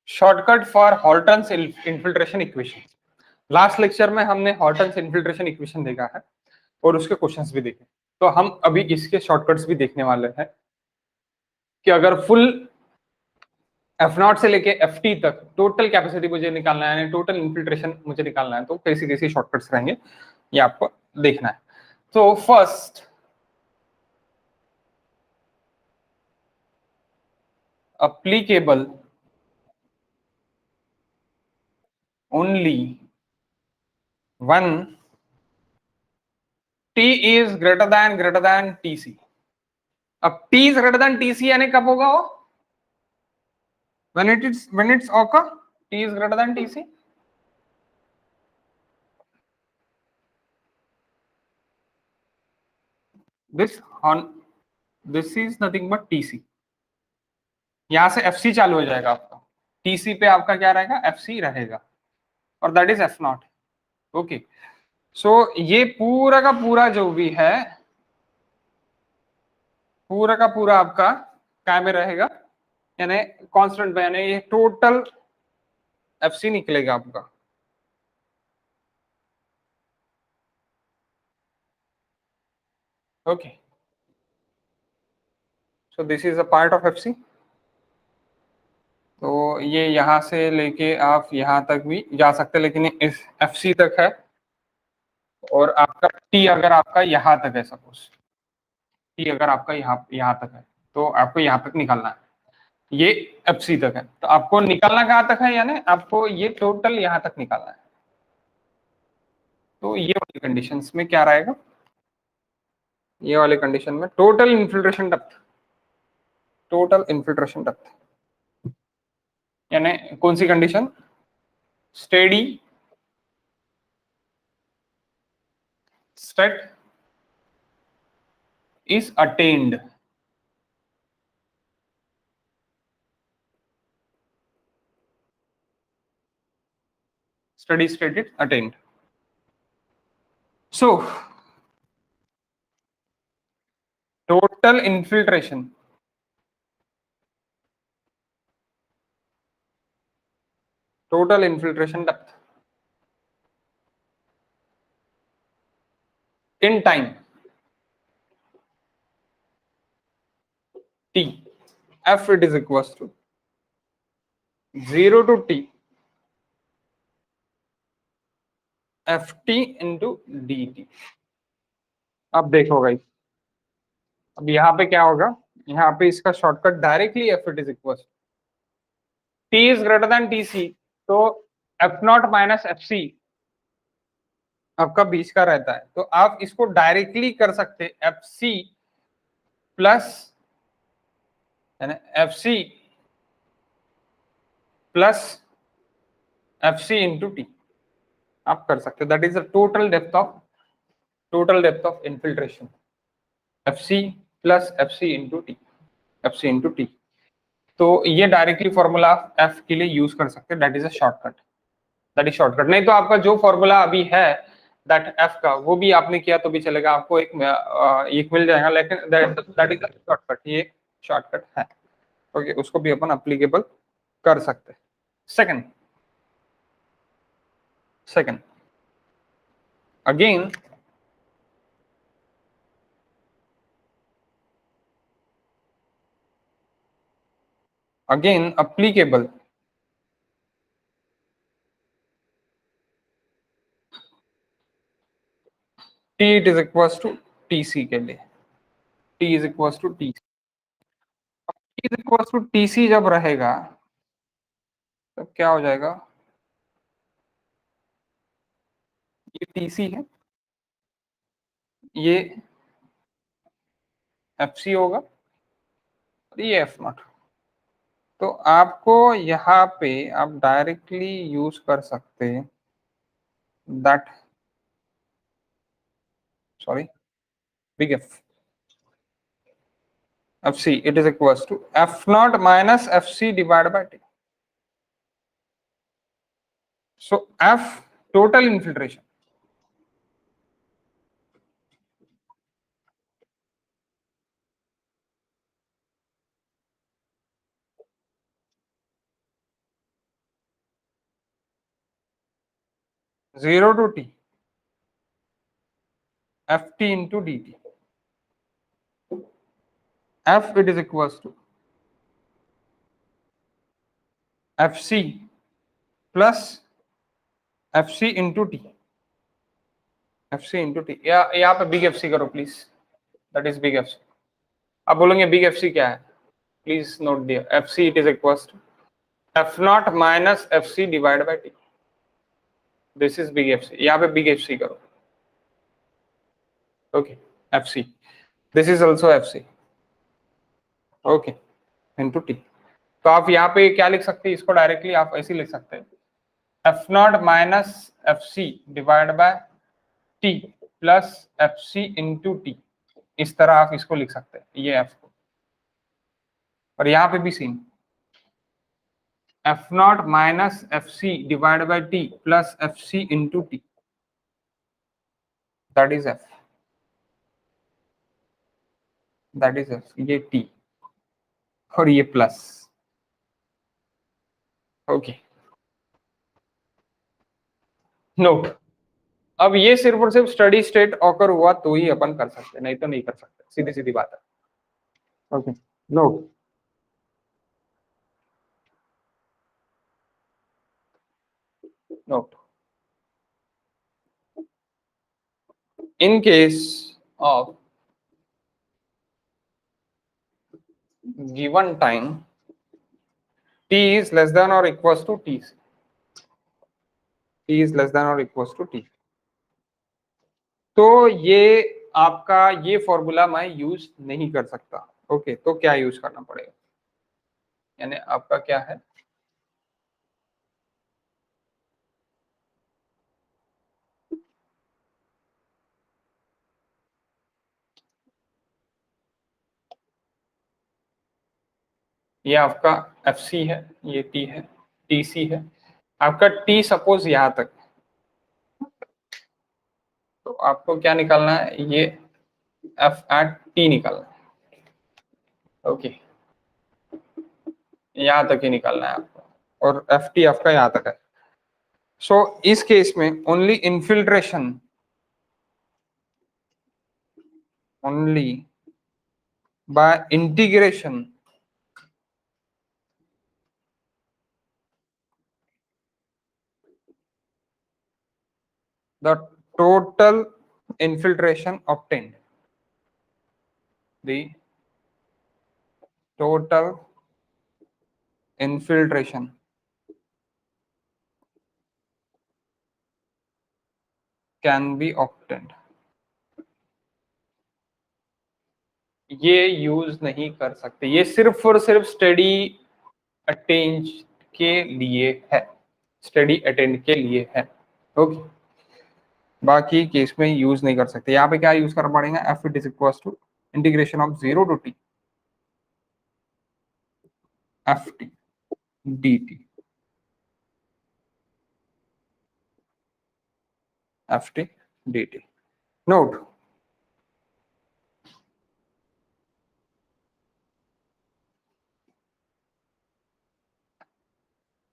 Shortcut for Holtan's infiltration equation. Last lecture में हमने हॉल्टन्स infiltration equation देखा है और उसके क्वेश्चंस भी देखे, तो हम अभी इसके शॉर्टकट्स भी देखने वाले हैं कि अगर फुल F0 से लेके Ft तक टोटल कैपेसिटी मुझे निकालना है, टोटल इन्फिल्ट्रेशन मुझे निकालना है, तो कैसी कैसी शॉर्टकट्स रहेंगे ये आपको देखना है। तो first, applicable only when T is greater than Tc। अब T is greater than Tc यानी कब होगा वो? when it's occur, T is greater than Tc। this is nothing but Tc। यहां से Fc चालू हो जाएगा आपका, Tc पे आपका क्या रहेगा? Fc रहेगा, और दैट इज F0। ओके, सो ये पूरा का पूरा जो भी है, पूरा का पूरा आपका क्या में रहेगा? यानी कांस्टेंट में, यानी ये टोटल Fc निकलेगा आपका। Okay, so this is a part of Fc। तो ये यहां से लेके आप यहां तक भी जा सकते हैं, लेकिन इस Fc तक है, और आपका T अगर आपका यहां तक है, सपोज T अगर आपका यहां तक है, तो आपको यहां तक निकालना है। ये Fc तक है, तो आपको निकालना कहां तक है? यानी आपको ये टोटल यहां तक निकालना है। तो ये वाली कंडीशंस में क्या रहेगा? ये वाले कंडीशन में total infiltration depth, total infiltration depth यानी कौन सी condition? Steady state is attained। Steady state is attained। So total infiltration depth in time t, F it is equals to 0 to t Ft into dt। अब देखो भाई, अब यहाँ पे क्या होगा? यहाँ पे इसका shortcut directly F it is equals T is greater than Tc, तो F0 माइनस Fc आपका बीच का रहता है, तो आप इसको डायरेक्टली कर सकते Fc प्लस यानी Fc plus Fc into T आप कर सकते हो। That is the total depth of infiltration, Fc plus Fc into T, Fc into T. तो ये डायरेक्टली फॉर्मूला आप F के लिए यूज कर सकते हैं, that is a shortcut, that is shortcut. नहीं तो आपका जो फॉर्मूला अभी है दैट F का, वो भी आपने किया तो भी चलेगा, आपको एक मिल जाएगा, लेकिन दैट इज अ शॉर्टकट, ये शॉर्टकट है। ओके, उसको भी अपन अप्लीकेबल कर सकते हैं। Second again applicable T it is equals to Tc के लिए, T is equals to T, T is equals to Tc जब रहेगा तब क्या हो जाएगा? ये Tc है, ये Fc होगा, और ये F0। तो आपको यहाँ पे आप डायरेक्टली यूज कर सकते हैं that, sorry, big F, Fc it is equals to F0 minus Fc divided by T। So F total infiltration, 0 to t ft into dt. F it is equals to fc plus fc into t. fc into t या यहाँ पे big fc करो please, that is big fc. आप बोलेंगे big fc क्या है, please note दिया. fc it is equals to f naught minus fc divided by t. This is big fc. यहाँ पे बिग fc करो. Okay fc, this is also fc. Okay into T. तो आप यहाँ पे क्या लिख सकते हैं, इसको डायरेक्टली आप ऐसे लिख सकते हैं, F not minus F C divide by T plus F C into T. इस तरह आप इसको लिख सकते हैं, ये एफ को. और यहाँ पे भी same, F not minus F C divide by T plus F C into T, that is F, that is F. ये टी और ये प्लस. Okay note. अब ये सिर्फ और सिर्फ स्टडी स्टेट ऑकर हुआ तो ही अपन कर सकते हैं, नहीं तो नहीं कर सकते, सीधी सीधी बात है. Okay note. Note, in case of given time t is less than or equals to t, t is less than or equals to t, तो ये आपका ये फॉर्मूला मैं यूज नहीं कर सकता. ओके तो क्या यूज करना पड़ेगा, यानी आपका क्या है, ये आपका एफ सी है, ये टी है, टी सी है आपका. टी सपोज यहां तक, तो आपको क्या निकालना है, ये एफ एट टी निकालना है. ओके यहां तक ही निकालना है आपको, और एफ टी आपका यहां तक है. सो इस केस में only infiltration, only by integration the total infiltration obtained, the total infiltration can be obtained. ये यूज नहीं कर सकते, ये सिर्फ और सिर्फ स्टडी अटेंड के लिए है, स्टडी अटेंड के लिए है. ओके बाकी केस में यूज नहीं कर सकते. यहाँ पे क्या यूज करना पड़ेगा, F it is equal to integration of 0 to T F T D T, F T D T. Note,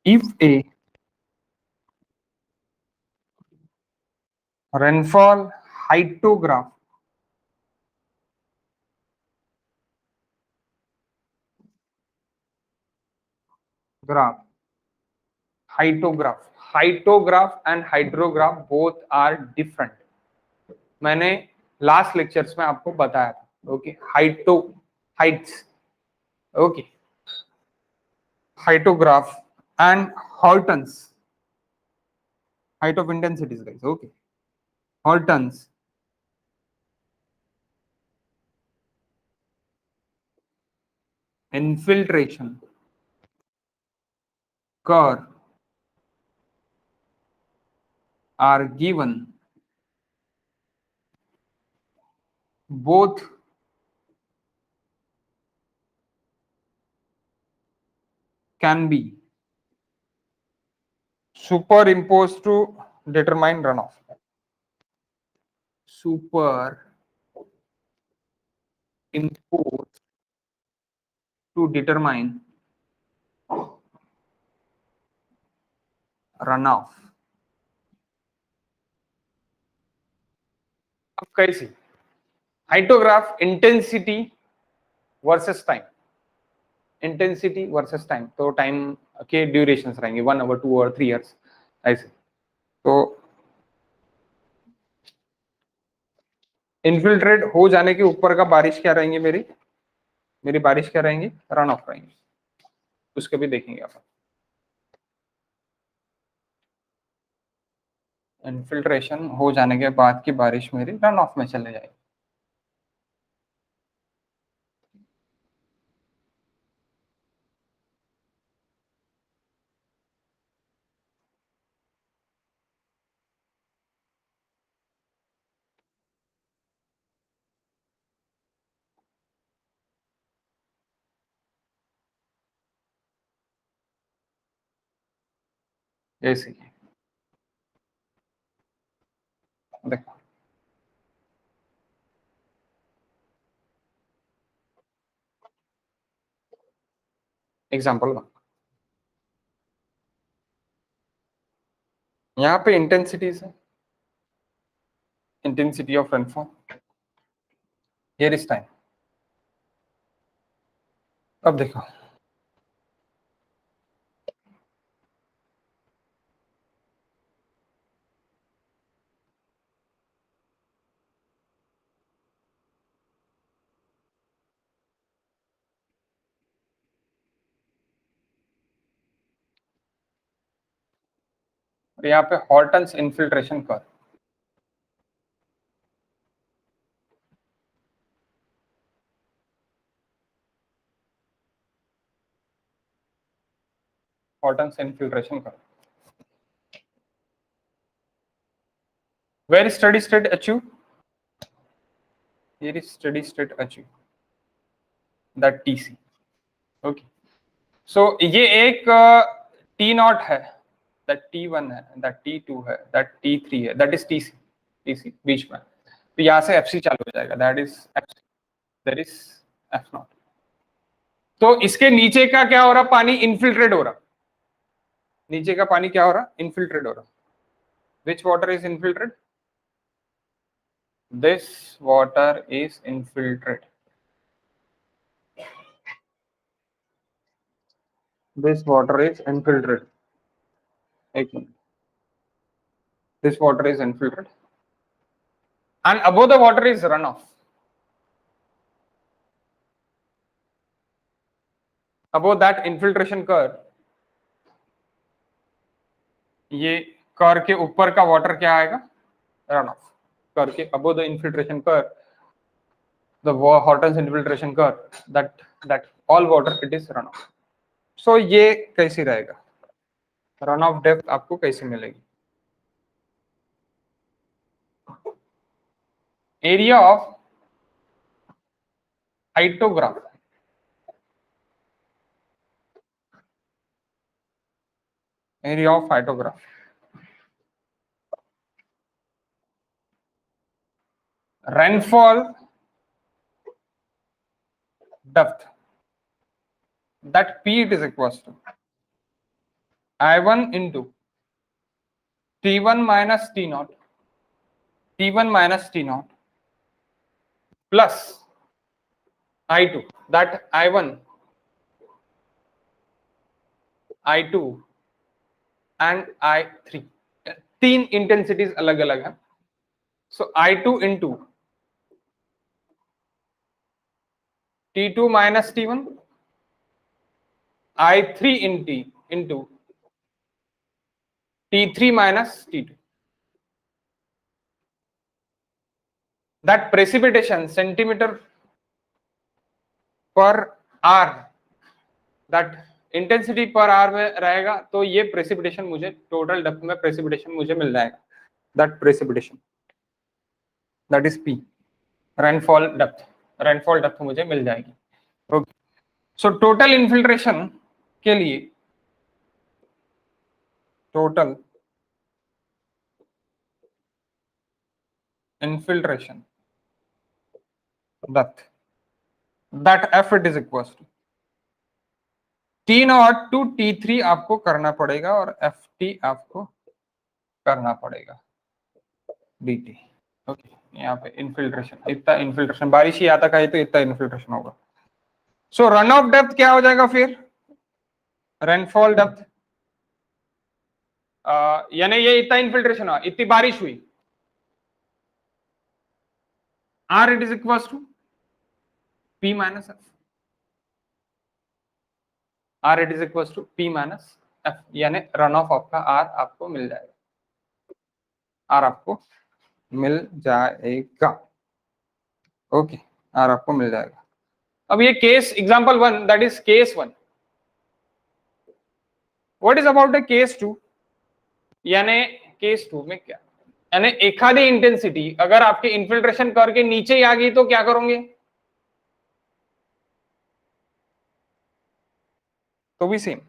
if a rainfall hyetograph graph, hyetograph and hydrograph both are different. मैंने last lectures में आपको बताया था. Okay Heights, okay hyetograph and Horton's, height of intensities guys. Okay Horton's infiltration curve are given, both can be superimposed to determine runoff. Superimposed to determine runoff. अब कैसी hyetograph intensity versus time, intensity versus time, तो time के durations रहेंगे 1 our 2 our 3 years ऐसे। तो infiltrate हो जाने के ऊपर का बारिश क्या रहेंगे, मेरी बारिश क्या रहेंगी, रन ऑफ रहेंगे, उसके भी देखेंगे अपन। इन्फिल्ट्रेशन हो जाने के बाद की बारिश मेरी रन ऑफ में चले जाएगी। ऐसे ही देखो, एग्जाम्पल यहाँ पे इंटेंसिटीज है, intensity of rainfall, here is time. अब देखो यहाँ पे Hortons infiltration curve, Hortons infiltration curve, where steady state achieved, here is steady state achieved, that TC, okay, so ये एक T नॉट है, that T1 है, that T2 है, that T3 है, that is TC, TC बीच में, तो यहाँ से FC चालू हो जाएगा, that is FC, that is F not. तो इसके नीचे का क्या हो रहा, पानी इनफिल्ट्रेट हो रहा, नीचे का पानी क्या हो रहा, इनफिल्ट्रेट हो रहा। Which water is infiltrated? This water is infiltrated. This water is infiltrated. एक minute, this water is infiltrated, and above the water is runoff. Above that infiltration curve, ये कर्व के ऊपर का वाटर क्या आएगा, रन ऑफ। कर्व के above the infiltration curve, the Horton's infiltration curve, that all water it is run off. So ये कैसी रहेगा, रन ऑफ डेप्थ आपको कैसे मिलेगी, area of hyetograph, area of hyetograph, rainfall depth, that P it is equals to I1 into T1 minus T naught, T1 minus T naught plus I2, that I1, I2 and I3, तीन intensities अलग अलग है, सो I2 into T2 minus T1, I3 into T3 minus T2. That precipitation centimeter per hour, that intensity per hour में रहेगा, तो ये precipitation मुझे total depth में प्रेसिपिटेशन मुझे मिल जाएगा, that precipitation that is P, rainfall depth मुझे मिल जाएगी। ओके, सो टोटल इन्फिल्ट्रेशन के लिए, total infiltration depth, that F it is equal to T0 to T3 आपको करना पड़ेगा और FT आपको करना पड़ेगा DT। ओके, यहाँ पे इन्फिल्ट्रेशन, इतना इन्फिल्ट्रेशन, बारिश ही आता का है तो इतना इन्फिल्ट्रेशन होगा। सो रन ऑफ डेप्थ क्या हो जाएगा फिर, रेनफॉल डेप्थ, यानी ये इतना इन्फिल्ट्रेशन हुआ, इतनी बारिश हुई, R it is equal to P minus F, R it is equal to P minus F, यानी रन ऑफ आपका आर आपको मिल जाएगा, आर आपको मिल जाएगा। ओके, आर आपको मिल जाएगा। अब ये case example 1, that is case 1। What is about the case 2, यानी केस 2 में क्या, यानी एखादी इंटेंसिटी अगर आपके इन्फिल्ट्रेशन करके नीचे ही आ गई तो क्या करोगे, तो भी सेम,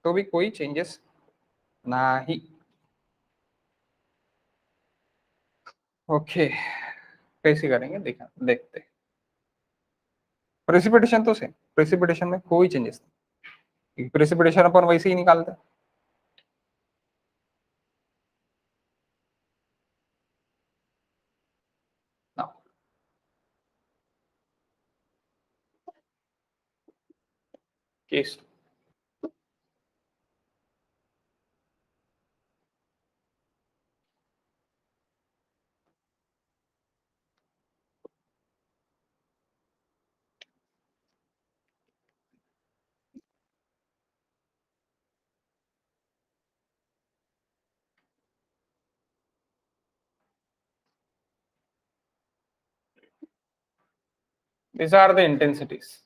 तो भी कोई चेंजेस नहीं। ओके, कैसे करेंगे देखते। प्रेसिपिटेशन तो सेम, प्रेसिपिटेशन में कोई चेंजेस नहीं, प्रेसिपिटेशन अपन वैसे ही निकालते हैं। Case these are the intensities.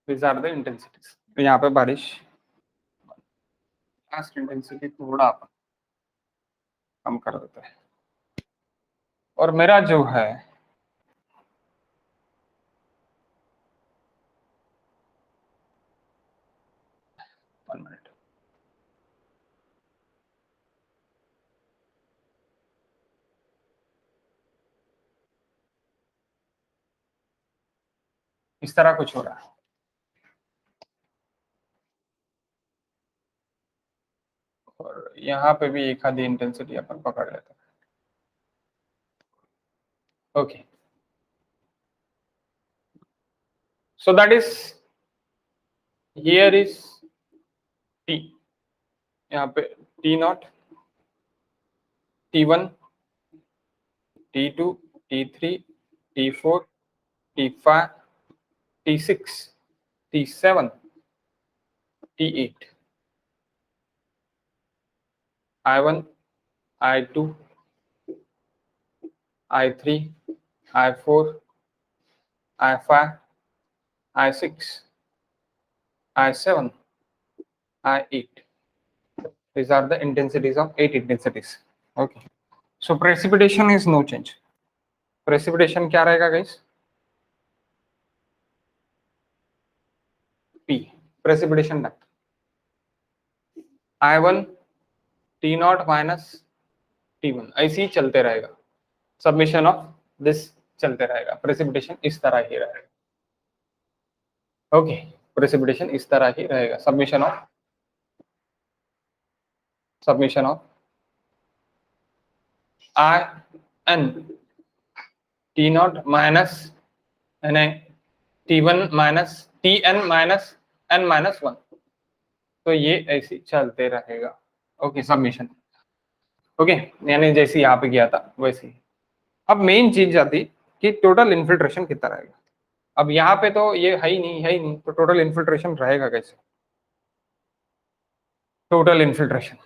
These are the intensities. तो यहाँ पे बारिश लास्ट इंटेंसिटी थोड़ा अपन कम कर देते हैं, और मेरा जो है वन मिनट, इस तरह कुछ हो रहा है, और यहाँ पे भी एक आधी इंटेंसिटी अपन पकड़ लेते हैं। Okay, so that is here is T, यहाँ पे T0, T1, T2, T3, T4, T5, T6, T7, T8, I1, I2, I3, I4, I5, I6, I7, I8. These are the intensities of 8 intensities. Okay. So precipitation is no change. Precipitation क्या रहेगा guys? P. Precipitation depth. I1 T0 minus T1 ऐसे ही चलते रहेगा. Submission of this चलते रहेगा. Precipitation इस तरह ही रहेगा. Okay. Precipitation इस तरह ही रहेगा. Submission of I n T0 minus T1 minus Tn minus n minus 1, तो ये ऐसे चलते रहेगा. Okay, submission. ओके, यानी जैसे यहाँ पे किया था वैसे ही. अब मेन चीज आती कि टोटल इन्फिल्ट्रेशन कितना रहेगा. अब यहाँ पे तो ये है ही नहीं, तो टोटल इन्फिल्ट्रेशन रहेगा कैसे, total infiltration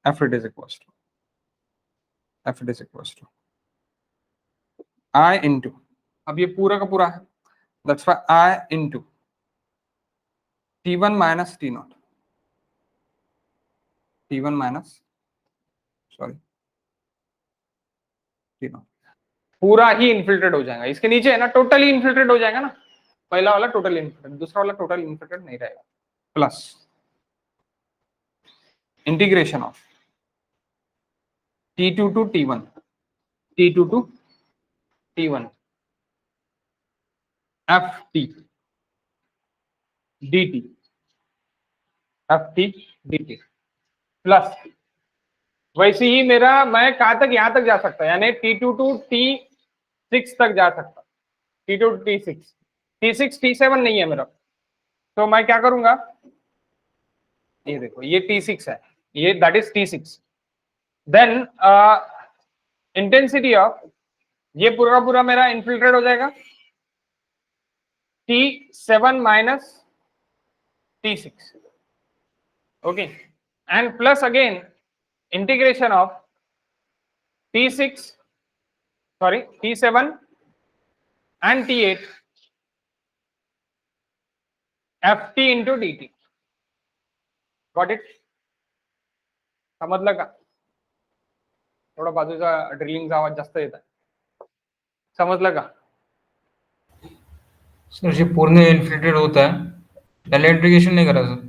F it is equals to I into, अब ये पूरा का पूरा है, that's why I into T1 minus T0, T1 minus, sorry, तीनों पूरा ही इन्फिल्ट्रेट हो जाएगा। इसके नीचे है ना टोटली इन्फिल्ट्रेट हो जाएगा ना, पहला वाला टोटल इन्फिल्ट्रेट, दूसरा वाला टोटल इन्फिल्ट्रेट नहीं रहेगा। Plus integration of T2 to T1, T2 to T1 FT dt, FT dt plus वैसे ही मेरा मैं कहां तक यहां तक जा सकता है, यानी T2 to T6 तक जा सकता, T2 to T6, T6 T7 नहीं है मेरा, तो मैं क्या करूंगा, ये देखो ये T6 है, ये that is T6, then intensity of ये पूरा पूरा मेरा इन्फिल्ट्रेट हो जाएगा T7 minus T6, okay, and plus again integration of T6 sorry T7 and T8 FT into DT, got it? समजलं का? थोडा बाजूचा ड्रिलिंगचा आवाज जास्त येत आहे, समजलं का? सर जे पूर्ण इन्फिल्ट्रेट होता है त्याला इंटीग्रेशन नहीं करा सर,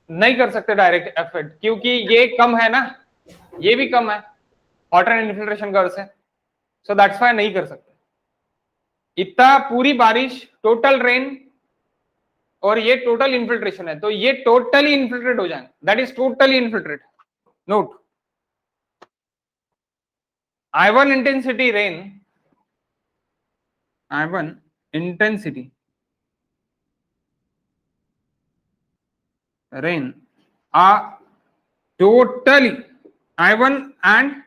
नहीं कर सकते डायरेक्ट एफएट, क्योंकि ये कम है ना, ये भी कम है वाटर इन्फिल्ट्रेशन कर्व से, सो दैट्स व्हाई नहीं कर सकते। इतना पूरी बारिश टोटल रेन और ये टोटल इन्फिल्ट्रेशन है, तो ये टोटली इन्फिल्ट्रेट हो जाएंगे, that is totally infiltrate. Note I1 intensity rain, I1 intensity rain are totally I1 and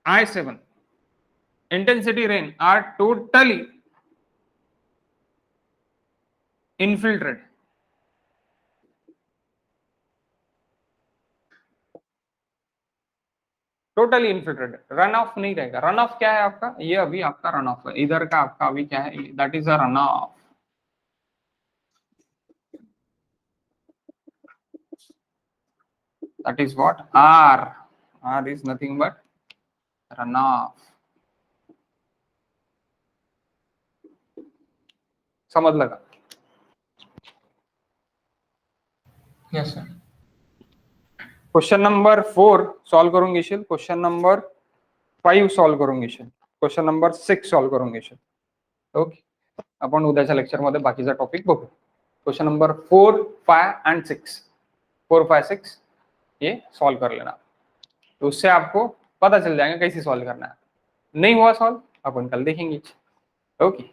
I7 intensity rain are totally infiltrated, totally infiltrated, run of नहीं रहेगा। Run of क्या है आपका, ये अभी आपका रन ऑफ है, इधर का आपका अभी क्या है, that is a runoff, that is what R is nothing but runoff, समझ लगा? Yes sir. Question number 4 solve करून घेशील, क्वेश्चन नंबर 5 सॉल्व करून घेशील, क्वेश्चन नंबर 6 सॉल्व करून घेशील, ओके। आपण उद्याच्या लेक्चर मध्ये बाकीचा टॉपिक बघू। क्वेश्चन नंबर 4, 5 एंड 6, 4, 5, 6 ये सॉल्व कर लेना, तो उससे आपको पता चल जाएगा कैसे सॉल्व करना है। नहीं हुआ सॉल्व अपन कल देखेंगे, ओके।